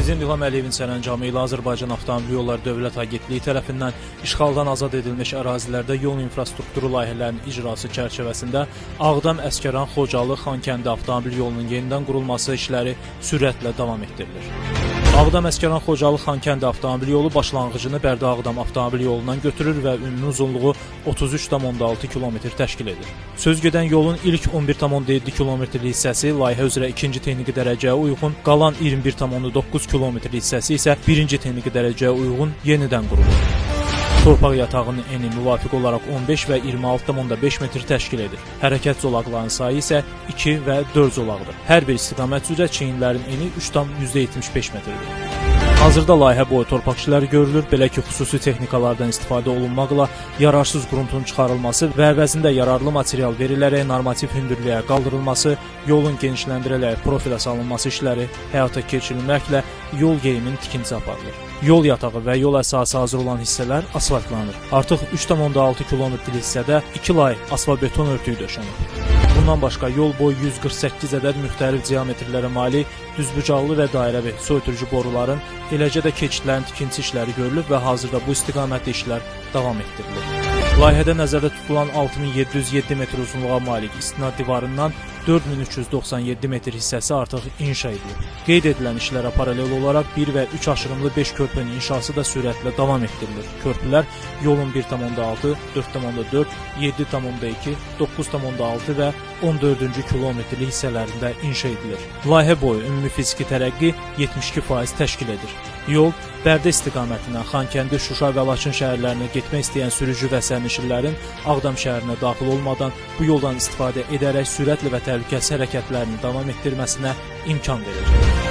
Prezident İlham Əliyevin sərəncamı ilə Azərbaycan Avtomobil Yolları Dövlət Agentliyi tərəfindən işğaldan azad edilmiş ərazilərdə yol infrastrukturu layihələrinin icrası çərçivəsində Ağdam, Əsgəran, Xocalı, Xankəndi avtomobil yolunun yenidən qurulması işləri sürətlə davam etdirilir. Ağdam, Əsgəran, Xocalı, Xankəndi avtomobil yolu başlanğıcını Bərdə-Ağdam avtomobil yolundan götürür və ümumi uzunluğu 33,6 km təşkil edir. Sözgedən yolun ilk 11,7 km hissəsi layihə üzrə ikinci texniki dərəcəyə uyğun, qalan 21,9 km hissəsi isə birinci texniki dərəcəyə uyğun yenidən qurulur. Torpaq yatağının eni müvafiq olaraq 15 və 26,5 metr təşkil edir. Hərəkət zolaqlarının sayı isə 2 və 4 zolaqdır. Hər bir istiqamət üzrə çiyinlərin eni 3,75 metrdir. Hazırda layihə boyu torpaq işləri görülür, belə ki, xüsusi texnikalardan istifadə olunmaqla yararsız qruntun çıxarılması və əvəzində yararlı material verilərək normativ hündürlüyə qaldırılması, yolun genişləndirilərək profilə salınması işləri həyata keçirilməklə yol geyiminin tikintisi aparılır. Yol yatağı və yol əsası hazır olan hissələr asfaltlanır. Artıq 3,6 km hissədə 2 lay asfaltbeton örtüyü döşənir. Bundan başqa yol boyu 148 ədəd müxtəlif diametrlərə malik düzbucaqlı və dairəvi su ötürücü boruların, eləcə də keçidlərin tikintisi işləri görülüb və hazırda bu istiqamətdə işlər davam etdirilir. Layihədə nəzərdə tutulan 6707 metr uzunluğa malik istinad divarından 4397 metr hissəsi artıq inşa edilir. Qeyd edilən işlərə paralel olaraq 1 və 3 aşırımlı 5 körpünün inşası da sürətlə davam etdirilir. Körpülər yolun 1,6, 4,4, 7,2, 9,6 və 14-cü kilometrli hissələrində inşa edilir. Layihə boyu ümumi fiziki tərəqqi 72% təşkil edir. Yol Bərdə istiqamətindən Xankəndi, Şuşa və Laçın şəhərlərinə getmək istəyən sürücü və sərnişinlərin Ağdam şəhərinə daxil olmadan bu yoldan istifadə edərək sürətli və təhlükəsiz hərəkətlərini davam etdirməsinə imkan verəcək.